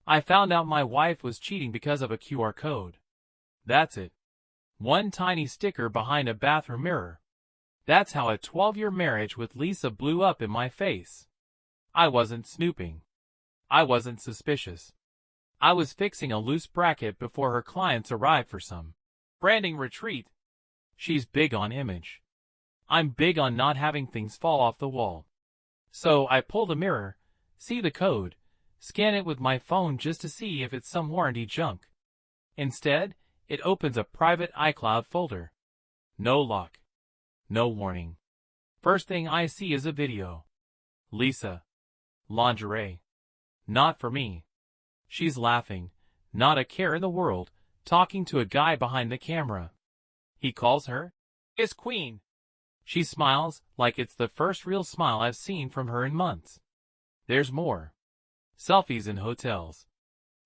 I found out my wife was cheating because of a QR code. That's it. One tiny sticker behind a bathroom mirror. That's how a 12-year marriage with Lisa blew up in my face. I wasn't snooping. I wasn't suspicious. I was fixing a loose bracket before her clients arrived for some branding retreat. She's big on image. I'm big on not having things fall off the wall. So I pull the mirror, see the code, scan it with my phone just to see if it's some warranty junk. Instead, it opens a private iCloud folder. No lock. No warning. First thing I see is a video. Lisa. Lingerie. Not for me. She's laughing, not a care in the world, talking to a guy behind the camera. He calls her his queen. She smiles like it's the first real smile I've seen from her in months. There's more. Selfies in hotels.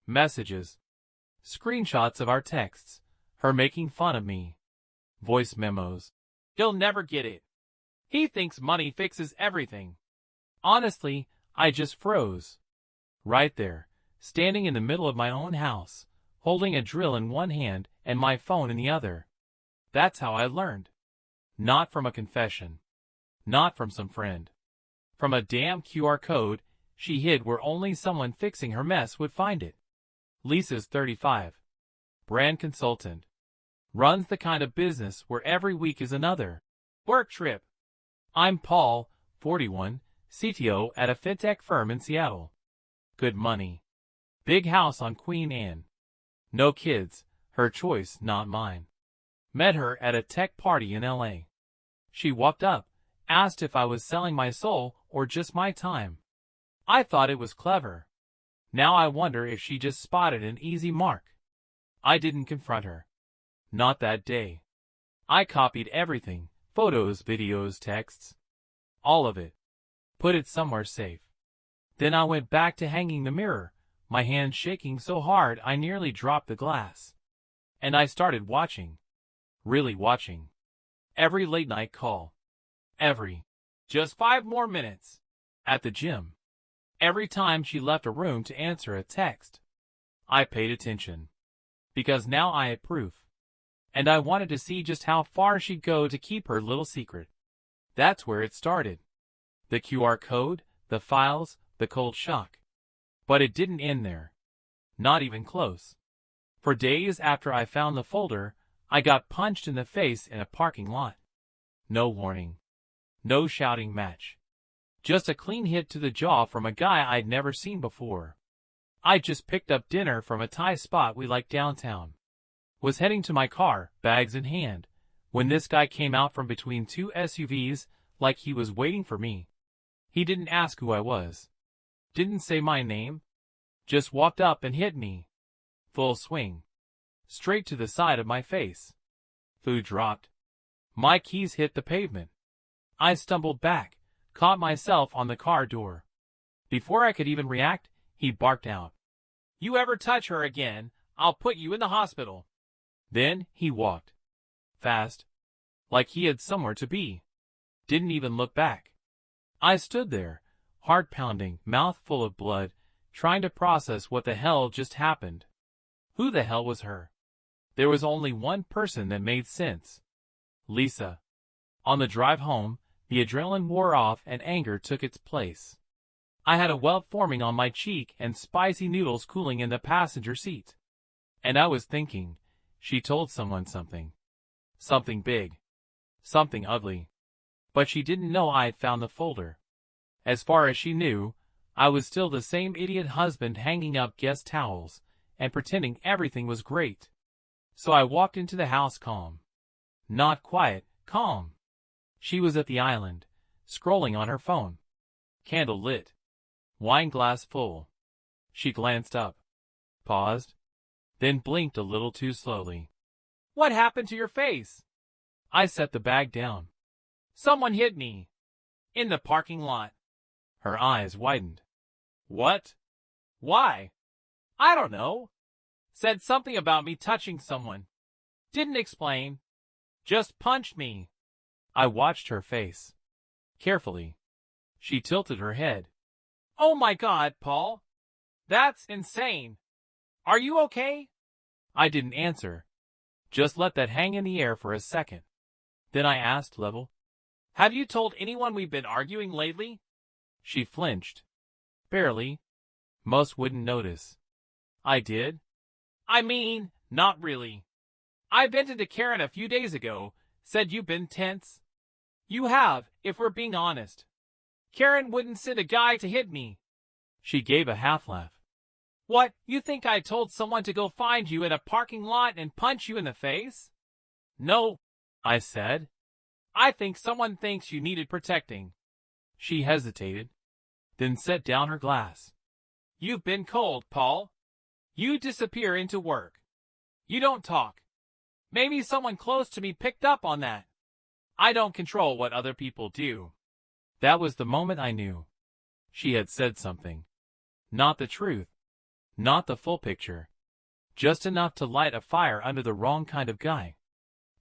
Messages. Screenshots of our texts. Her making fun of me. Voice memos. He'll never get it. He thinks money fixes everything. Honestly, I just froze. Right there, standing in the middle of my own house, holding a drill in one hand and my phone in the other. That's how I learned. Not from a confession. Not from some friend. From a damn QR code she hid where only someone fixing her mess would find it. Lisa's 35. Brand consultant. Runs the kind of business where every week is another work trip. I'm Paul, 41, CTO at a fintech firm in Seattle. Good money. Big house on Queen Anne. No kids, her choice, not mine. Met her at a tech party in LA. She walked up, asked if I was selling my soul or just my time. I thought it was clever. Now I wonder if she just spotted an easy mark. I didn't confront her. Not that day. I copied everything, photos, videos, texts. All of it. Put it somewhere safe. Then I went back to hanging the mirror, my hand shaking so hard I nearly dropped the glass. And I started watching. Really watching. Every late night call. Every. Just 5 more minutes. At the gym. Every time she left a room to answer a text. I paid attention. Because now I had proof. And I wanted to see just how far she'd go to keep her little secret. That's where it started. The QR code, the files, the cold shock. But it didn't end there. Not even close. For days after I found the folder, I got punched in the face in a parking lot. No warning. No shouting match. Just a clean hit to the jaw from a guy I'd never seen before. I just picked up dinner from a Thai spot we like downtown. Was heading to my car, bags in hand, when this guy came out from between 2 SUVs like he was waiting for me. He didn't ask who I was. Didn't say my name. Just walked up and hit me. Full swing. Straight to the side of my face. Food dropped. My keys hit the pavement. I stumbled back, caught myself on the car door. Before I could even react, he barked out. "You ever touch her again, I'll put you in the hospital." Then he walked. Fast. Like he had somewhere to be. Didn't even look back. I stood there, heart pounding, mouth full of blood, trying to process what the hell just happened. Who the hell was her? There was only one person that made sense. Lisa. On the drive home, the adrenaline wore off and anger took its place. I had a welt forming on my cheek and spicy noodles cooling in the passenger seat. And I was thinking, she told someone something. Something big. Something ugly. But she didn't know I had found the folder. As far as she knew, I was still the same idiot husband hanging up guest towels and pretending everything was great. So I walked into the house calm. Not quiet, calm. She was at the island, scrolling on her phone. Candle lit. Wine glass full. She glanced up. Paused. Then blinked a little too slowly. "What happened to your face?" I set the bag down. "Someone hit me. In the parking lot." Her eyes widened. "What? Why?" "I don't know. Said something about me touching someone. Didn't explain. Just punched me." I watched her face. Carefully. She tilted her head. "Oh my God, Paul. That's insane. Are you okay? I didn't answer. Just let that hang in the air for a second. Then I asked level, "Have you told anyone we've been arguing lately?" She flinched. "Barely. Most wouldn't notice." "I did?" "I mean, not really. I vented to Karen a few days ago, said you've been tense." "You have, if we're being honest. Karen wouldn't send a guy to hit me." She gave a half laugh. "What, you think I told someone to go find you in a parking lot and punch you in the face?" "No," I said. "I think someone thinks you needed protecting." She hesitated, then set down her glass. "You've been cold, Paul. You disappear into work. You don't talk. Maybe someone close to me picked up on that. I don't control what other people do." That was the moment I knew. She had said something. Not the truth. Not the full picture. Just enough to light a fire under the wrong kind of guy.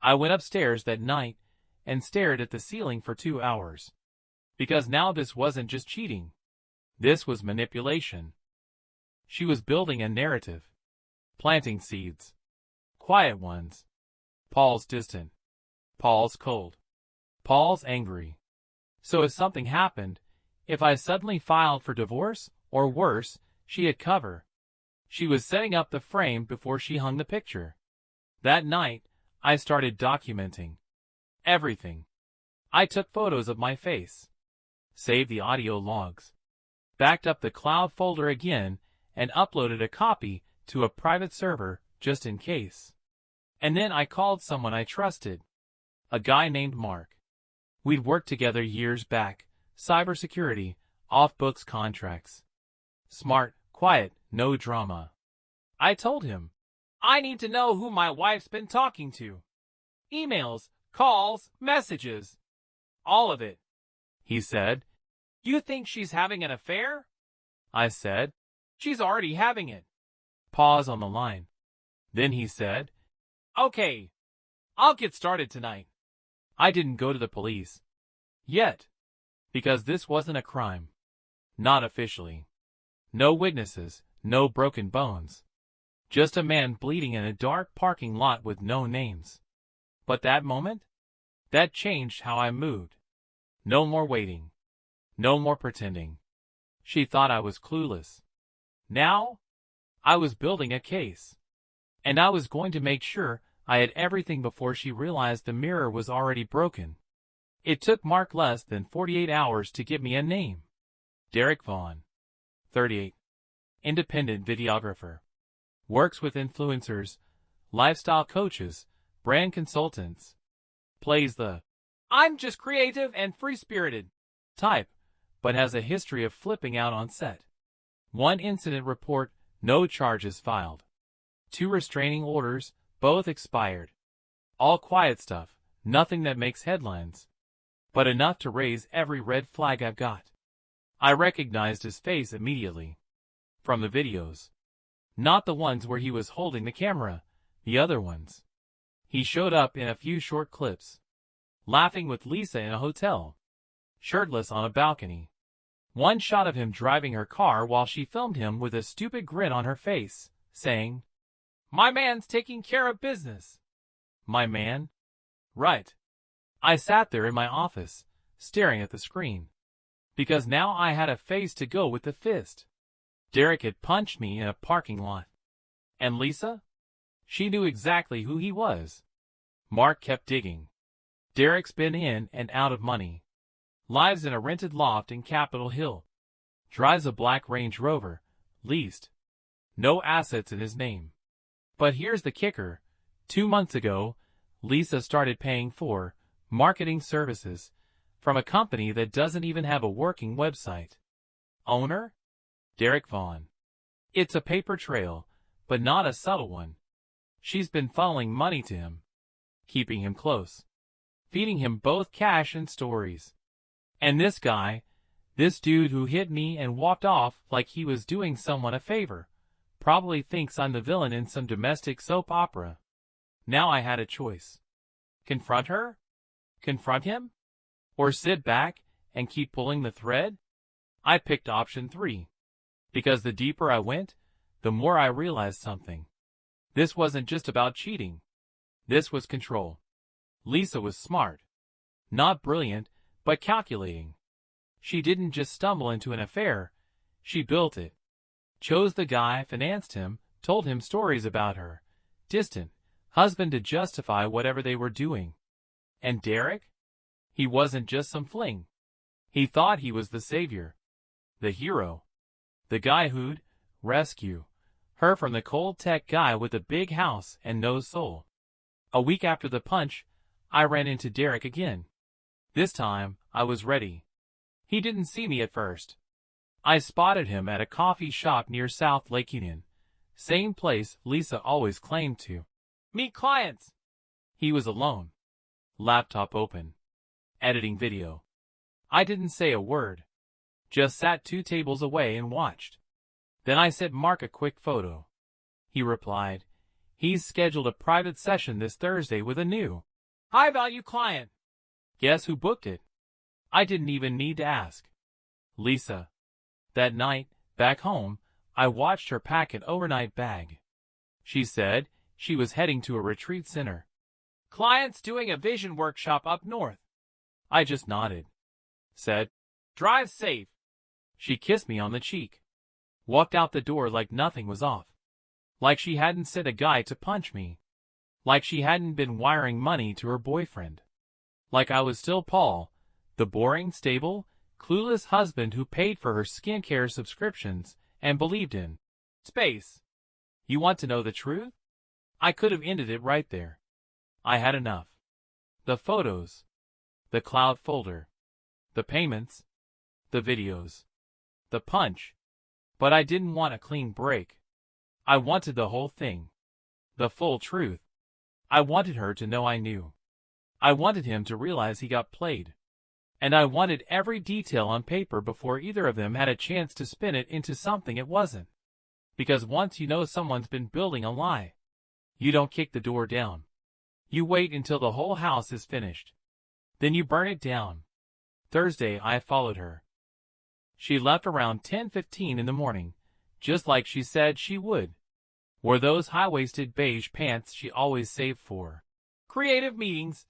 I went upstairs that night and stared at the ceiling for 2 hours. Because now this wasn't just cheating. This was manipulation. She was building a narrative. Planting seeds. Quiet ones. Paul's distant. Paul's cold. Paul's angry. So if something happened, if I suddenly filed for divorce, or worse, she had cover. She was setting up the frame before she hung the picture. That night, I started documenting everything. I took photos of my face, saved the audio logs, backed up the cloud folder again, and uploaded a copy to a private server just in case. And then I called someone I trusted, a guy named Mark. We'd worked together years back, cybersecurity, off-books contracts. Smart, quiet, no drama. I told him, "I need to know who my wife's been talking to. Emails, calls, messages. All of it." He said, "You think she's having an affair?" I said, "She's already having it." Pause on the line. Then he said, "Okay, I'll get started tonight." I didn't go to the police. Yet. Because this wasn't a crime. Not officially. No witnesses, no broken bones. Just a man bleeding in a dark parking lot with no names. But that moment? That changed how I moved. No more waiting. No more pretending. She thought I was clueless. Now, I was building a case. And I was going to make sure I had everything before she realized the mirror was already broken. It took Mark less than 48 hours to give me a name. Derek Vaughn. 38. Independent videographer. Works with influencers, lifestyle coaches, brand consultants. Plays the "I'm just creative and free-spirited" type, but has a history of flipping out on set. 1 incident report, no charges filed. 2 restraining orders, both expired. All quiet stuff, nothing that makes headlines. But enough to raise every red flag I've got. I recognized his face immediately. From the videos. Not the ones where he was holding the camera, the other ones. He showed up in a few short clips. Laughing with Lisa in a hotel. Shirtless on a balcony. One shot of him driving her car while she filmed him with a stupid grin on her face, saying, "My man's taking care of business." My man? Right. I sat there in my office, staring at the screen. Because now I had a face to go with the fist. Derek had punched me in a parking lot. And Lisa? She knew exactly who he was. Mark kept digging. Derek's been in and out of money. Lives in a rented loft in Capitol Hill. Drives a black Range Rover, leased. No assets in his name. But here's the kicker. 2 months ago, Lisa started paying for marketing services from a company that doesn't even have a working website. Owner? Derek Vaughn. It's a paper trail, but not a subtle one. She's been funneling money to him, keeping him close, feeding him both cash and stories. And this guy, this dude who hit me and walked off like he was doing someone a favor, probably thinks I'm the villain in some domestic soap opera. Now I had a choice. Confront her? Confront him? Or sit back and keep pulling the thread? I picked option 3. Because the deeper I went, the more I realized something. This wasn't just about cheating. This was control. Lisa was smart. Not brilliant, but calculating. She didn't just stumble into an affair. She built it. Chose the guy, financed him, told him stories about her distant husband to justify whatever they were doing. And Derek? He wasn't just some fling. He thought he was the savior. The hero. The guy who'd rescue her from the cold tech guy with the big house and no soul. A week after the punch, I ran into Derek again. This time, I was ready. He didn't see me at first. I spotted him at a coffee shop near South Lake Union. Same place Lisa always claimed to meet clients. He was alone. Laptop open. Editing video. I didn't say a word. Just sat 2 tables away and watched. Then I said, "Mark a quick photo." He replied, "He's scheduled a private session this Thursday with a new high-value client." Guess who booked it? I didn't even need to ask. Lisa. That night, back home, I watched her pack an overnight bag. She said she was heading to a retreat center. Client's doing a vision workshop up north. I just nodded. Said, "Drive safe." She kissed me on the cheek. Walked out the door like nothing was off. Like she hadn't sent a guy to punch me. Like she hadn't been wiring money to her boyfriend. Like I was still Paul, the boring, stable, clueless husband who paid for her skincare subscriptions and believed in space. You want to know the truth? I could have ended it right there. I had enough. The photos. The cloud folder. The payments. The videos. The punch. But I didn't want a clean break. I wanted the whole thing. The full truth. I wanted her to know I knew. I wanted him to realize he got played. And I wanted every detail on paper before either of them had a chance to spin it into something it wasn't. Because once you know someone's been building a lie, you don't kick the door down. You wait until the whole house is finished. Then you burn it down. Thursday, I followed her. She left around 10:15 in the morning, just like she said she would. Wore those high-waisted beige pants she always saved for creative meetings.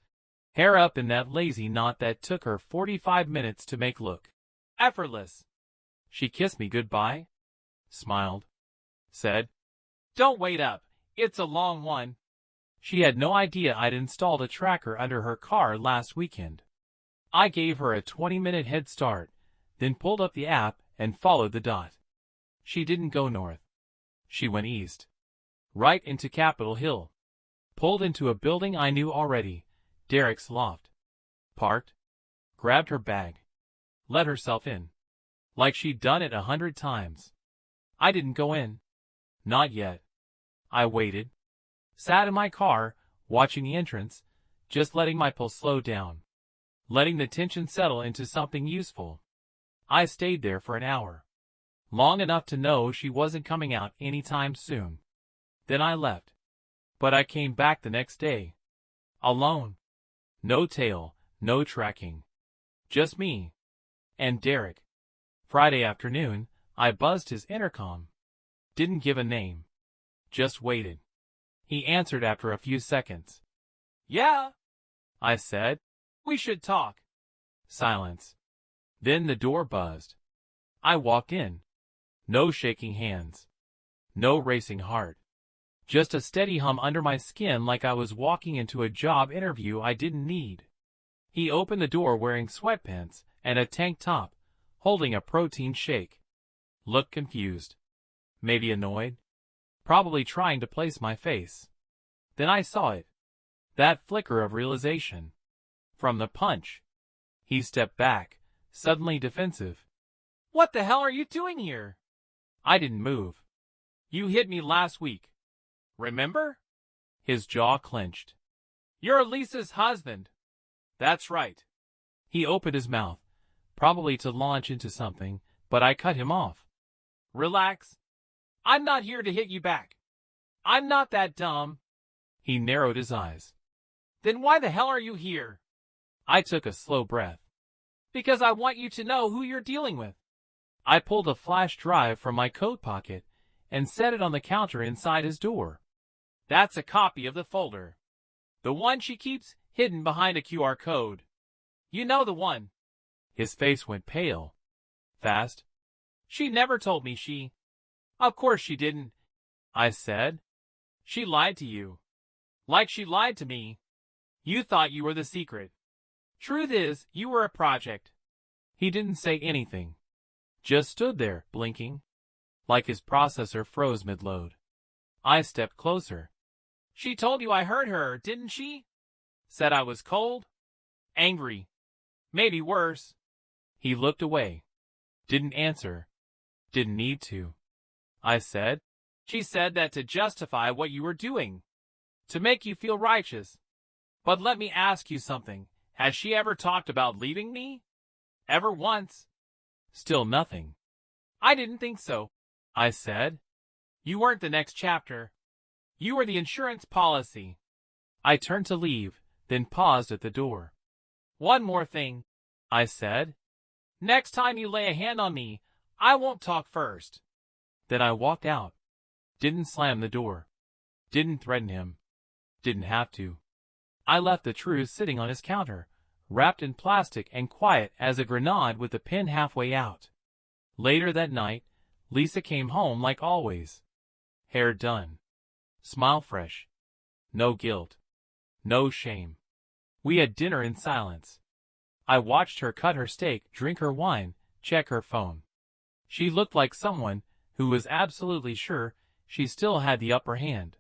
Hair up in that lazy knot that took her 45 minutes to make look effortless. She kissed me goodbye, smiled, said, "Don't wait up, it's a long one." She had no idea I'd installed a tracker under her car last weekend. I gave her a 20-minute head start, then pulled up the app and followed the dot. She didn't go north. She went east. Right into Capitol Hill. Pulled into a building I knew already, Derek's loft. Parked. Grabbed her bag. Let herself in. Like she'd done it 100 times. I didn't go in. Not yet. I waited. Sat in my car, watching the entrance, just letting my pulse slow down. Letting the tension settle into something useful. I stayed there for an hour. Long enough to know she wasn't coming out anytime soon. Then I left. But I came back the next day. Alone. No tail, no tracking. Just me. And Derek. Friday afternoon, I buzzed his intercom. Didn't give a name. Just waited. He answered after a few seconds. "Yeah," I said. "We should talk." Silence. Then the door buzzed. I walked in. No shaking hands. No racing heart. Just a steady hum under my skin like I was walking into a job interview I didn't need. He opened the door wearing sweatpants and a tank top, holding a protein shake. Looked confused. Maybe annoyed. Probably trying to place my face. Then I saw it. That flicker of realization. From the punch. He stepped back, suddenly defensive. "What the hell are you doing here?" I didn't move. "You hit me last week. Remember?" His jaw clenched. "You're Lisa's husband." "That's right." He opened his mouth, probably to launch into something, but I cut him off. "Relax. I'm not here to hit you back. I'm not that dumb." He narrowed his eyes. "Then why the hell are you here?" I took a slow breath. "Because I want you to know who you're dealing with." I pulled a flash drive from my coat pocket and set it on the counter inside his door. That's a copy of the folder. The one she keeps hidden behind a QR code. You know the one. His face went pale. Fast. She never told me she... Of course she didn't, I said. She lied to you. Like she lied to me. You thought you were the secret. Truth is, you were a project. He didn't say anything. Just stood there, blinking. Like his processor froze mid-load. I stepped closer. She told you I hurt her, didn't she? Said I was cold? Angry. Maybe worse. He looked away. Didn't answer. Didn't need to. I said. She said that to justify what you were doing. To make you feel righteous. But let me ask you something. Has she ever talked about leaving me? Ever once? Still nothing. I didn't think so, I said. You weren't the next chapter. You were the insurance policy. I turned to leave, then paused at the door. One more thing, I said. Next time you lay a hand on me, I won't talk first. Then I walked out. Didn't slam the door. Didn't threaten him. Didn't have to. I left the truth sitting on his counter, wrapped in plastic and quiet as a grenade with the pin halfway out. Later that night, Lisa came home like always. Hair done. Smile fresh. No guilt. No shame. We had dinner in silence. I watched her cut her steak, drink her wine, check her phone. She looked like someone who was absolutely sure she still had the upper hand.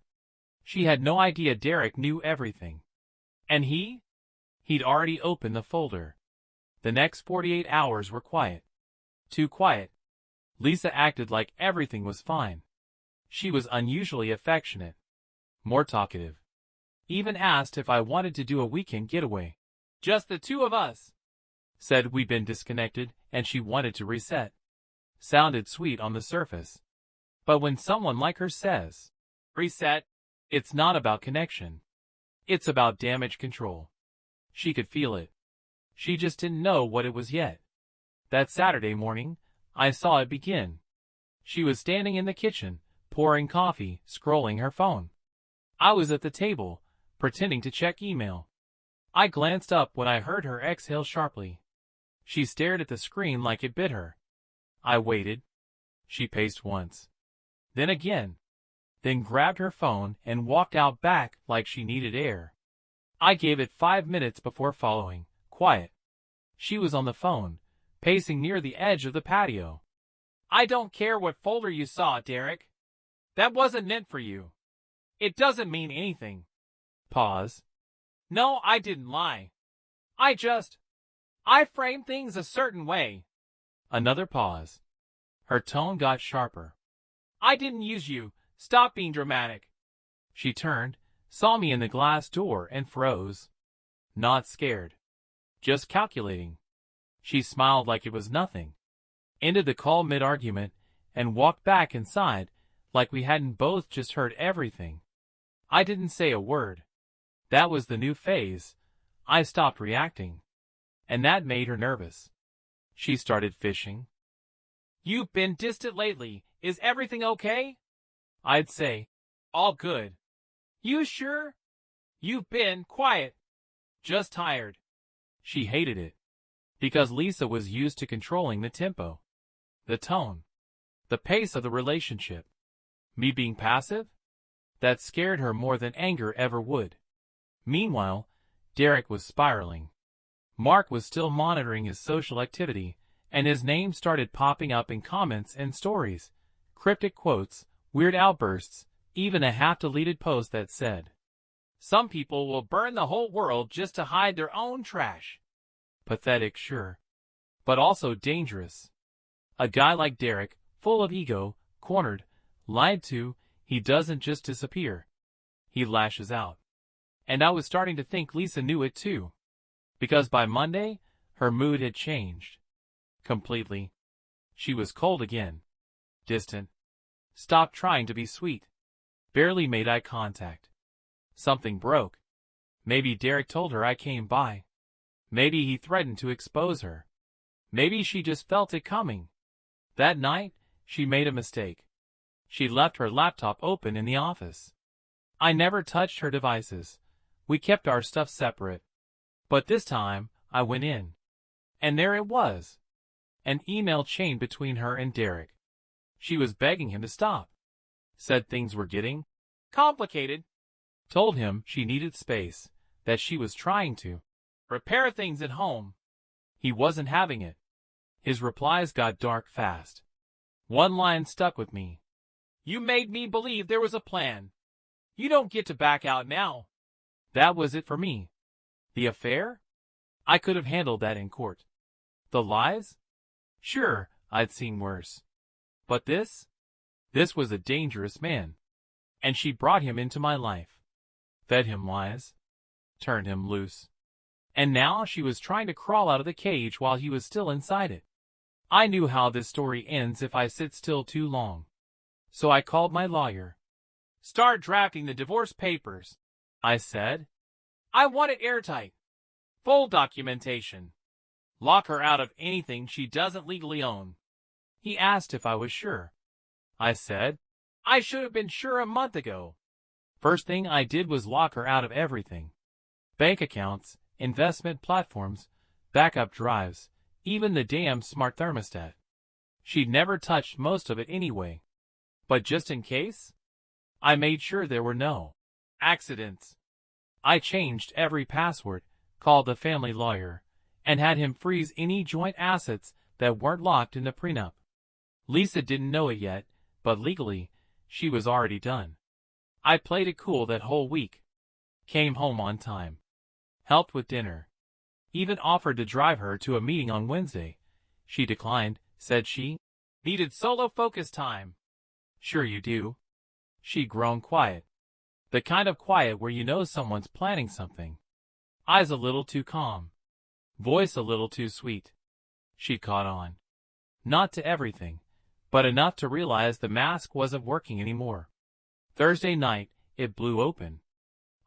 She had no idea Derek knew everything. And he'd already opened the folder. The next 48 hours were quiet. Too quiet. Lisa acted like everything was fine. She was unusually affectionate. More talkative. Even asked if I wanted to do a weekend getaway. Just the two of us. Said we'd been disconnected and she wanted to reset. Sounded sweet on the surface. But when someone like her says, reset, it's not about connection. It's about damage control. She could feel it. She just didn't know what it was yet. That Saturday morning, I saw it begin. She was standing in the kitchen, pouring coffee, scrolling her phone. I was at the table, pretending to check email. I glanced up when I heard her exhale sharply. She stared at the screen like it bit her. I waited. She paced once. Then again. Then grabbed her phone and walked out back like she needed air. I gave it 5 minutes before following, quiet. She was on the phone, pacing near the edge of the patio. I don't care what folder you saw, Derek. That wasn't meant for you. It doesn't mean anything. Pause. No, I didn't lie. I frame things a certain way. Another pause. Her tone got sharper. I didn't use you. Stop being dramatic. She turned, saw me in the glass door and froze. Not scared. Just calculating. She smiled like it was nothing. Ended the call mid-argument and walked back inside like we hadn't both just heard everything. I didn't say a word. That was the new phase. I stopped reacting. And that made her nervous. She started fishing. You've been distant lately. Is everything okay? I'd say, all good. You sure? You've been quiet. Just tired. She hated it. Because Lisa was used to controlling the tempo, the tone, the pace of the relationship. Me being passive? That scared her more than anger ever would. Meanwhile, Derek was spiraling. Mark was still monitoring his social activity, and his name started popping up in comments and stories, cryptic quotes, weird outbursts, even a half-deleted post that said, "Some people will burn the whole world just to hide their own trash." Pathetic, sure. But also dangerous. A guy like Derek, full of ego, cornered, lied to, he doesn't just disappear. He lashes out. And I was starting to think Lisa knew it too. Because by Monday, her mood had changed. Completely. She was cold again. Distant. Stopped trying to be sweet. Barely made eye contact. Something broke. Maybe Derek told her I came by. Maybe he threatened to expose her. Maybe she just felt it coming. That night, she made a mistake. She left her laptop open in the office. I never touched her devices. We kept our stuff separate. But this time, I went in. And there it was. An email chain between her and Derek. She was begging him to stop. Said things were getting complicated. Told him she needed space, that she was trying to repair things at home. He wasn't having it. His replies got dark fast. One line stuck with me. "You made me believe there was a plan. You don't get to back out now." That was it for me. The affair? I could have handled that in court. The lies? Sure, I'd seen worse. But this? This was a dangerous man. And she brought him into my life. Fed him lies. Turned him loose. And now she was trying to crawl out of the cage while he was still inside it. I knew how this story ends if I sit still too long. So I called my lawyer. "Start drafting the divorce papers," I said. "I want it airtight. Full documentation. Lock her out of anything she doesn't legally own." He asked if I was sure. I said, "I should have been sure a month ago." First thing I did was lock her out of everything. Bank accounts, investment platforms, backup drives, even the damn smart thermostat. She'd never touched most of it anyway. But just in case, I made sure there were no accidents. I changed every password, called the family lawyer, and had him freeze any joint assets that weren't locked in the prenup. Lisa didn't know it yet, but legally, she was already done. I played it cool that whole week. Came home on time. Helped with dinner. Even offered to drive her to a meeting on Wednesday. She declined, said she needed solo focus time. "Sure you do." She'd grown quiet. The kind of quiet where you know someone's planning something. Eyes a little too calm. Voice a little too sweet. She caught on. Not to everything, but enough to realize the mask wasn't working anymore. Thursday night, it blew open.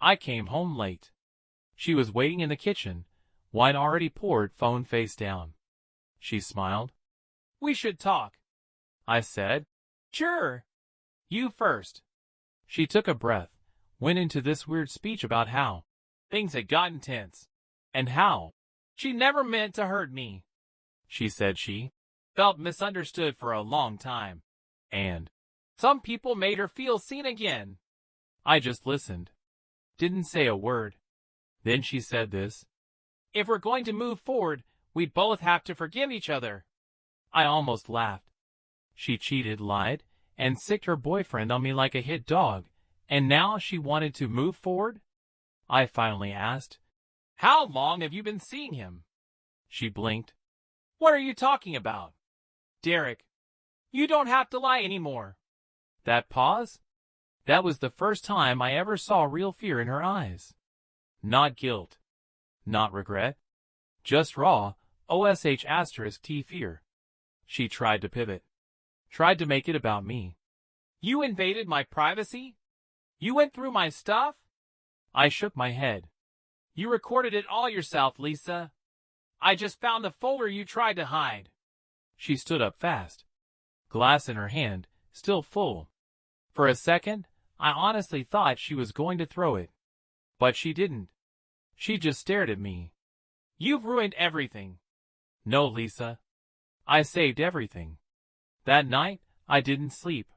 I came home late. She was waiting in the kitchen, wine already poured, phone face down. She smiled. "We should talk," I said. "Sure. You first." She took a breath, went into this weird speech about how things had gotten tense, and how she never meant to hurt me. She said she felt misunderstood for a long time, and some people made her feel seen again. I just listened. Didn't say a word. Then she said this. "If we're going to move forward, we'd both have to forgive each other." I almost laughed. She cheated, lied, and sicked her boyfriend on me like a hit dog, and now she wanted to move forward? I finally asked, "How long have you been seeing him?" She blinked. "What are you talking about?" "Derek. You don't have to lie anymore." That pause? That was the first time I ever saw real fear in her eyes. Not guilt. Not regret. Just raw, OSH*T fear. She tried to pivot. Tried to make it about me. "You invaded my privacy? You went through my stuff?" I shook my head. "You recorded it all yourself, Lisa. I just found the folder you tried to hide." She stood up fast. Glass in her hand, still full. For a second, I honestly thought she was going to throw it. But she didn't. She just stared at me. "You've ruined everything." "No, Lisa. I saved everything." That night, I didn't sleep.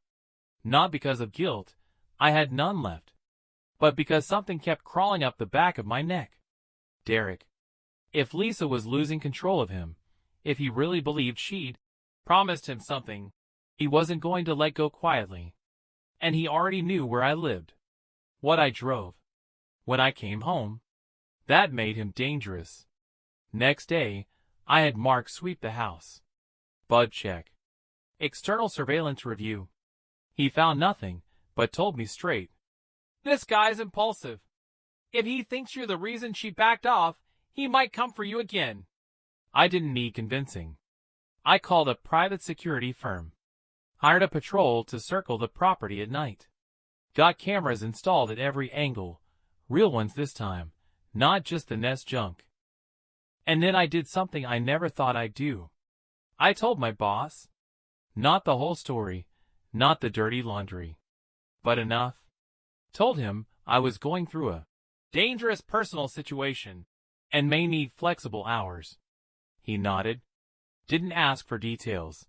Not because of guilt, I had none left, but because something kept crawling up the back of my neck. Derek. If Lisa was losing control of him, if he really believed she'd promised him something, he wasn't going to let go quietly. And he already knew where I lived, what I drove, when I came home. That made him dangerous. Next day, I had Mark sweep the house. Bud check. External surveillance review. He found nothing, but told me straight. "This guy's impulsive. If he thinks you're the reason she backed off, he might come for you again." I didn't need convincing. I called a private security firm. Hired a patrol to circle the property at night. Got cameras installed at every angle. Real ones this time, not just the Nest junk. And then I did something I never thought I'd do. I told my boss. Not the whole story, not the dirty laundry, but enough. Told him I was going through a dangerous personal situation and may need flexible hours. He nodded. Didn't ask for details.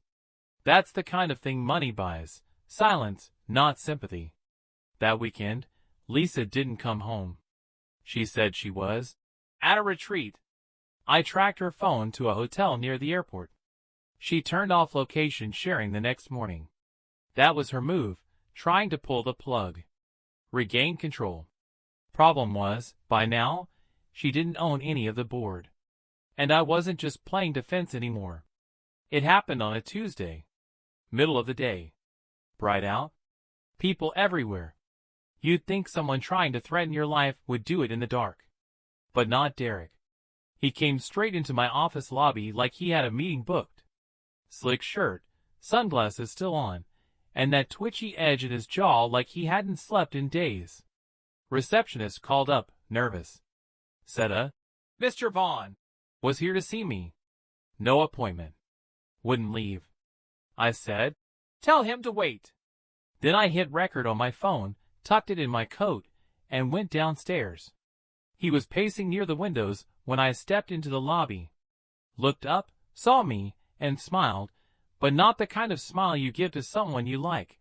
That's the kind of thing money buys. Silence, not sympathy. That weekend, Lisa didn't come home. She said she was at a retreat. I tracked her phone to a hotel near the airport. She turned off location sharing the next morning. That was her move, trying to pull the plug. Regain control. Problem was, by now, she didn't own any of the board. And I wasn't just playing defense anymore. It happened on a Tuesday. Middle of the day. Bright out. People everywhere. You'd think someone trying to threaten your life would do it in the dark. But not Derek. He came straight into my office lobby like he had a meeting booked. Slick shirt, sunglasses still on, and that twitchy edge in his jaw like he hadn't slept in days. Receptionist called up, nervous. Said Mr. Vaughn was here to see me. No appointment. Wouldn't leave. I said, tell him to wait. Then I hit record on my phone, tucked it in my coat, and went downstairs. He was pacing near the windows when I stepped into the lobby. Looked up, saw me, and smiled, but not the kind of smile you give to someone you like.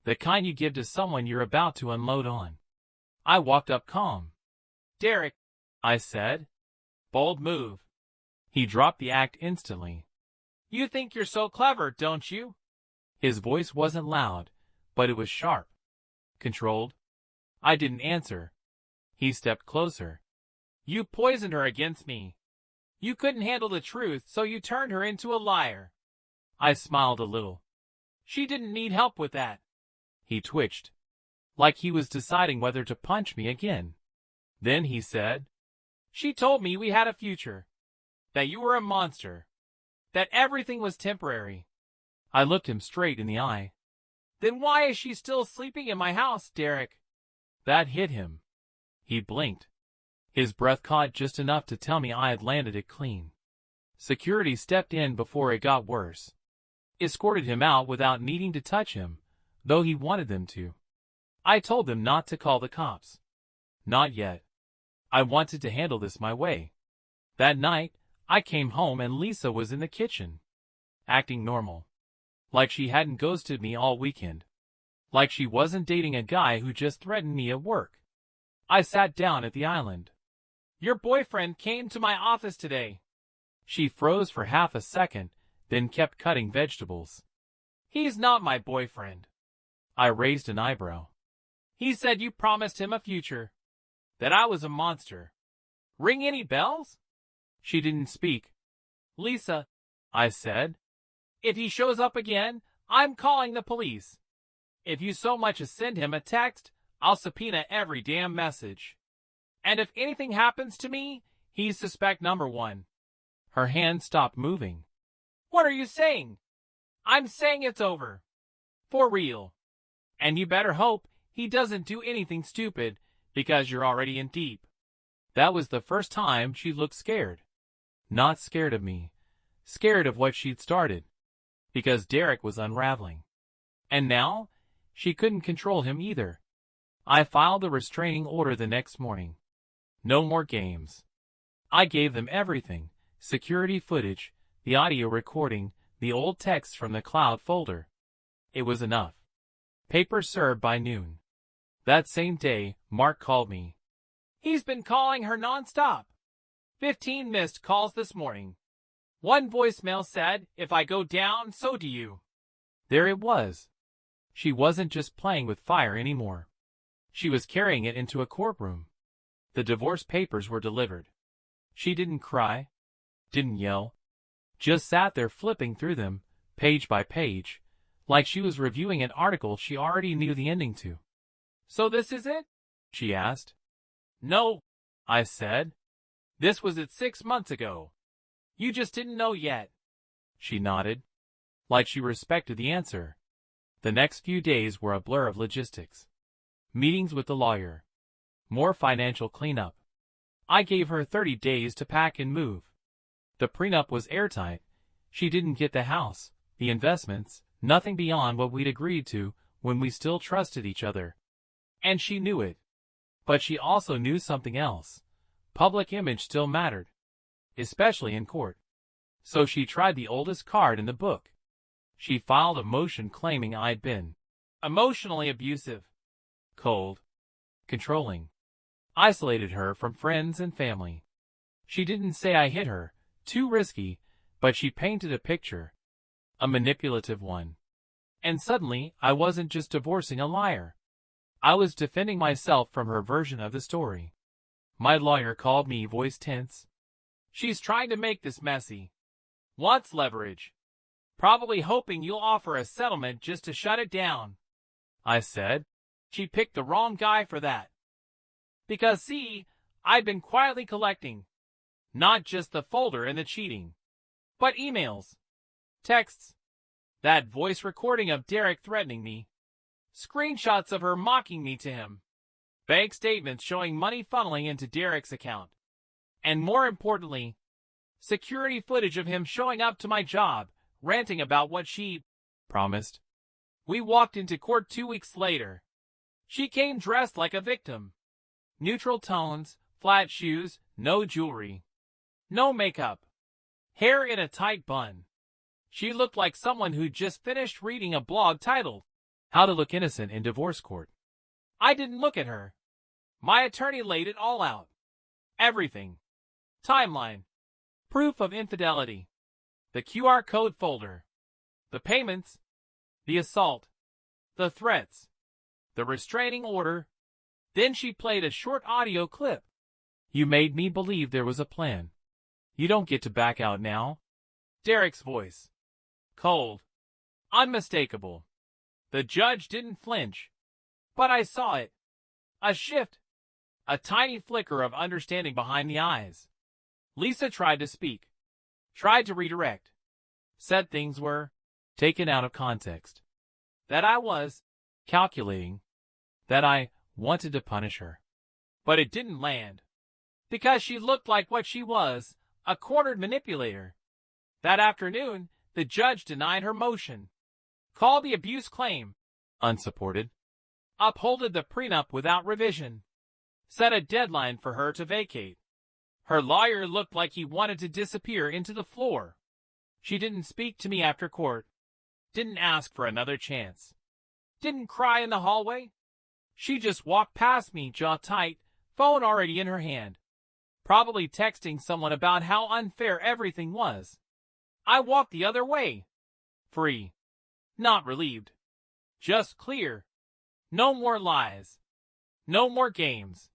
The kind you give to someone you're about to unload on. I walked up calm. Derek, I said. Bold move. He dropped the act instantly. You think you're so clever, don't you? His voice wasn't loud, but it was sharp. Controlled. I didn't answer. He stepped closer. You poisoned her against me. You couldn't handle the truth, so you turned her into a liar. I smiled a little. She didn't need help with that. He twitched, like he was deciding whether to punch me again. Then he said, she told me we had a future, that you were a monster, that everything was temporary. I looked him straight in the eye. Then why is she still sleeping in my house, Derek? That hit him. He blinked. His breath caught just enough to tell me I had landed it clean. Security stepped in before it got worse. Escorted him out without needing to touch him, though he wanted them to. I told them not to call the cops. Not yet. I wanted to handle this my way. That night, I came home and Lisa was in the kitchen, acting normal. Like she hadn't ghosted me all weekend. Like she wasn't dating a guy who just threatened me at work. I sat down at the island. Your boyfriend came to my office today. She froze for half a second, then kept cutting vegetables. He's not my boyfriend. I raised an eyebrow. He said you promised him a future. That I was a monster. Ring any bells? She didn't speak. Lisa, I said. If he shows up again, I'm calling the police. If you so much as send him a text, I'll subpoena every damn message. And if anything happens to me, he's suspect number one. Her hand stopped moving. What are you saying? I'm saying it's over. For real. And you better hope he doesn't do anything stupid, because you're already in deep. That was the first time she looked scared. Not scared of me. Scared of what she'd started. Because Derek was unraveling. And now, she couldn't control him either. I filed a restraining order the next morning. No more games. I gave them everything. Security footage, the audio recording, the old texts from the cloud folder. It was enough. Paper served by noon. That same day, Mark called me. He's been calling her nonstop. 15 missed calls this morning. One voicemail said, if I go down, so do you. There it was. She wasn't just playing with fire anymore. She was carrying it into a courtroom. The divorce papers were delivered. She didn't cry, didn't yell, just sat there flipping through them, page by page, like she was reviewing an article she already knew the ending to. So this is it? She asked. No, I said. This was it 6 months ago. You just didn't know yet. She nodded, like she respected the answer. The next few days were a blur of logistics. Meetings with the lawyer. More financial cleanup. I gave her 30 days to pack and move. The prenup was airtight. She didn't get the house, the investments, Nothing beyond what we'd agreed to when we still trusted each other. And she knew it. But she also knew something else. Public image still mattered, especially in court. So she tried the oldest card in the book. She filed a motion claiming I'd been emotionally abusive, cold, controlling, isolated her from friends and family. She didn't say I hit her, too risky, but she painted a picture, a manipulative one. And suddenly, I wasn't just divorcing a liar. I was defending myself from her version of the story. My lawyer called me, voice tense. She's trying to make this messy. Wants leverage. Probably hoping you'll offer a settlement just to shut it down. I said. She picked the wrong guy for that. Because see, I'd been quietly collecting. Not just the folder and the cheating, but emails, texts, that voice recording of Derek threatening me, screenshots of her mocking me to him, bank statements showing money funneling into Derek's account, and more importantly, security footage of him showing up to my job, ranting about what she promised. We walked into court 2 weeks later. She came dressed like a victim. Neutral tones, flat shoes, no jewelry. No makeup. Hair in a tight bun. She looked like someone who'd just finished reading a blog titled, How to Look Innocent in Divorce Court. I didn't look at her. My attorney laid it all out. Everything. Timeline. Proof of infidelity. The QR code folder. The payments. The assault. The threats. The restraining order. Then she played a short audio clip. You made me believe there was a plan. You don't get to back out now. Derek's voice. Cold. Unmistakable. The judge didn't flinch. But I saw it. A shift. A tiny flicker of understanding behind the eyes. Lisa tried to speak. Tried to redirect. Said things were taken out of context. That I was calculating. That I wanted to punish her. But it didn't land. Because she looked like what she was. A cornered manipulator. That afternoon, the judge denied her motion. Called the abuse claim unsupported. Upholded the prenup without revision. Set a deadline for her to vacate. Her lawyer looked like he wanted to disappear into the floor. She didn't speak to me after court. Didn't ask for another chance. Didn't cry in the hallway. She just walked past me, jaw tight, phone already in her hand. Probably texting someone about how unfair everything was. I walked the other way. Free. Not relieved. Just clear. No more lies. No more games.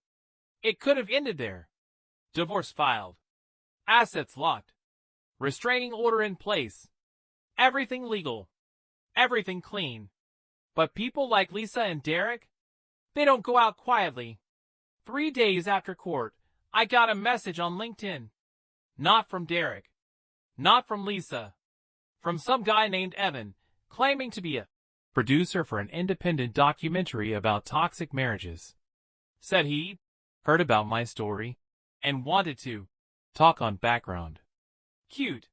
It could have ended there. Divorce filed. Assets locked. Restraining order in place. Everything legal. Everything clean. But people like Lisa and Derek, they don't go out quietly. 3 days after court, I got a message on LinkedIn. Not from Derek. Not from Lisa. From some guy named Evan, claiming to be a producer for an independent documentary about toxic marriages. Said he heard about my story and wanted to talk on background. Cute.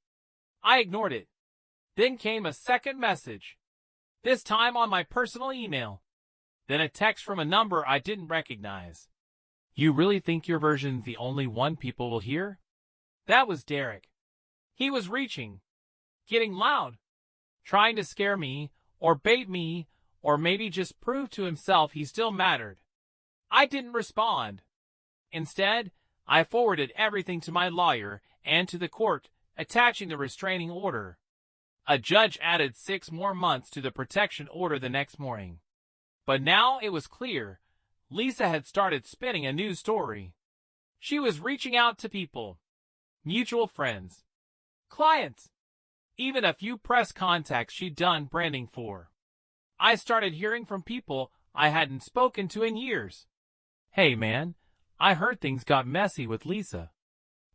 I ignored it. Then came a second message. This time on my personal email. Then a text from a number I didn't recognize. You really think your version's the only one people will hear? That was Derek. He was reaching. Getting loud. Trying to scare me, or bait me, or maybe just prove to himself he still mattered. I didn't respond. Instead, I forwarded everything to my lawyer and to the court, attaching the restraining order. A judge added 6 more months to the protection order the next morning. But now it was clear. Lisa had started spinning a new story. She was reaching out to people. Mutual friends. Clients. Even a few press contacts she'd done branding for. I started hearing from people I hadn't spoken to in years. Hey man, I heard things got messy with Lisa.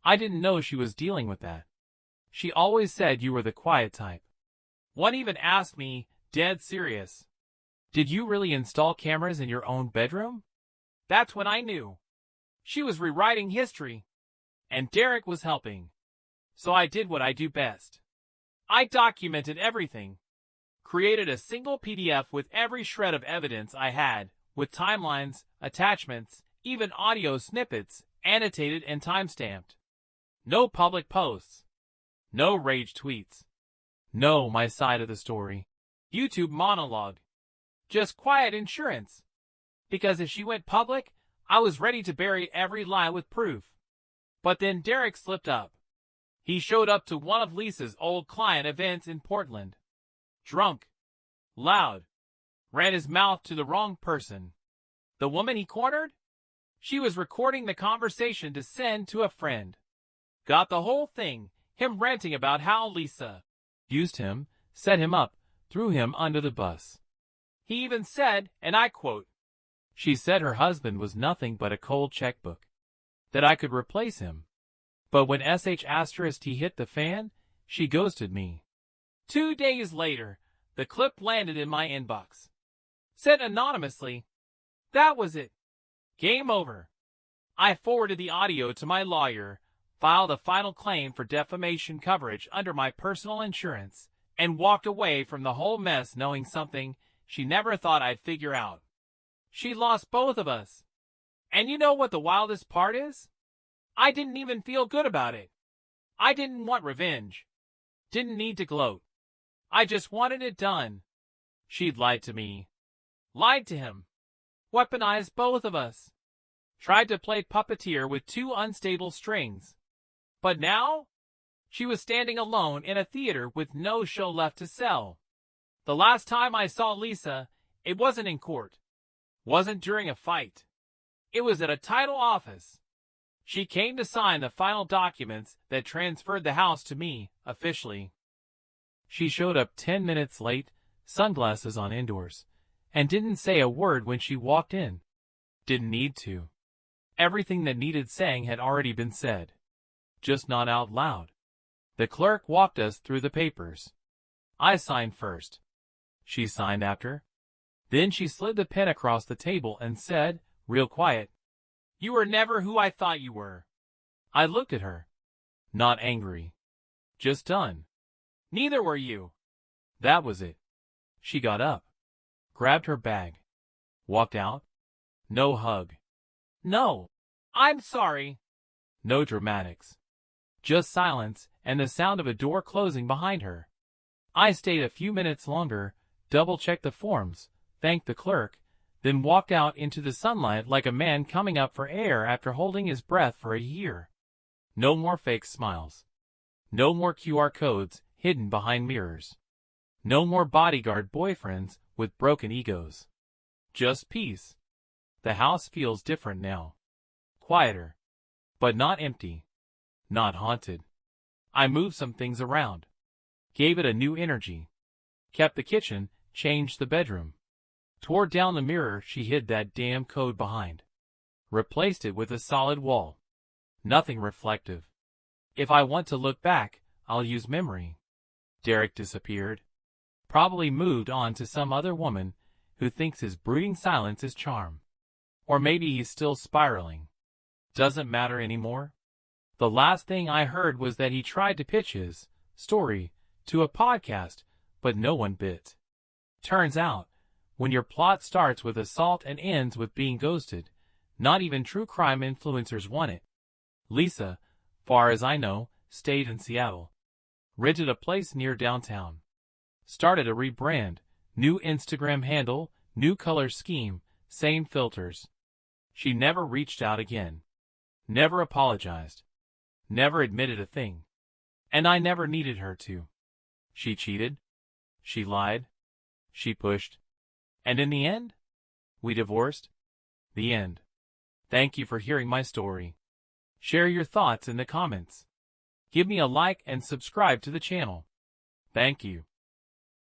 I didn't know she was dealing with that. She always said you were the quiet type. One even asked me, dead serious, did you really install cameras in your own bedroom? That's when I knew. She was rewriting history. And Derek was helping. So I did what I do best. I documented everything. created a single PDF with every shred of evidence I had, with timelines, attachments, even audio snippets, annotated and timestamped. No public posts. No rage tweets. No my side of the story. YouTube monologue. Just quiet insurance. Because if she went public, I was ready to bury every lie with proof. But then Derek slipped up. He showed up to one of Lisa's old client events in Portland. Drunk. Loud. Ran his mouth to the wrong person. The woman he cornered? She was recording the conversation to send to a friend. Got the whole thing, him ranting about how Lisa used him, set him up, threw him under the bus. He even said, and I quote, "She said her husband was nothing but a cold checkbook. That I could replace him. But when he hit the fan, she ghosted me." 2 days later, the clip landed in my inbox. Said anonymously, "That was it. Game over." I forwarded the audio to my lawyer, filed a final claim for defamation coverage under my personal insurance, and walked away from the whole mess knowing something she never thought I'd figure out. She lost both of us. And you know what the wildest part is? I didn't even feel good about it. I didn't want revenge. Didn't need to gloat. I just wanted it done. She'd lied to me. Lied to him. Weaponized both of us. Tried to play puppeteer with 2 unstable strings. But now? She was standing alone in a theater with no show left to sell. The last time I saw Lisa, it wasn't in court. Wasn't during a fight. It was at a title office. She came to sign the final documents that transferred the house to me, officially. She showed up 10 minutes late, sunglasses on indoors, and didn't say a word when she walked in. Didn't need to. Everything that needed saying had already been said. Just not out loud. The clerk walked us through the papers. I signed first. She signed after. Then she slid the pen across the table and said, real quiet, "You were never who I thought you were." I looked at her. Not angry. Just done. "Neither were you." That was it. She got up. Grabbed her bag. Walked out. No hug. No. "I'm sorry." No dramatics. Just silence and the sound of a door closing behind her. I stayed a few minutes longer, double-checked the forms, thanked the clerk, then walked out into the sunlight like a man coming up for air after holding his breath for a year. No more fake smiles. No more QR codes hidden behind mirrors. No more bodyguard boyfriends with broken egos. Just peace. The house feels different now. Quieter. But not empty. Not haunted. I moved some things around. Gave it a new energy. Kept the kitchen, changed the bedroom. Tore down the mirror she hid that damn code behind. Replaced it with a solid wall. Nothing reflective. If I want to look back, I'll use memory. Derek disappeared. Probably moved on to some other woman who thinks his brooding silence is charm. Or maybe he's still spiraling. Doesn't matter anymore. The last thing I heard was that he tried to pitch his story to a podcast, but no one bit. Turns out, when your plot starts with assault and ends with being ghosted, not even true crime influencers want it. Lisa, far as I know, stayed in Seattle. Rented a place near downtown. Started a rebrand, new Instagram handle, new color scheme, same filters. She never reached out again. Never apologized. Never admitted a thing. And I never needed her to. She cheated. She lied. She pushed. And in the end, we divorced. The end. Thank you for hearing my story. Share your thoughts in the comments. Give me a like and subscribe to the channel. Thank you.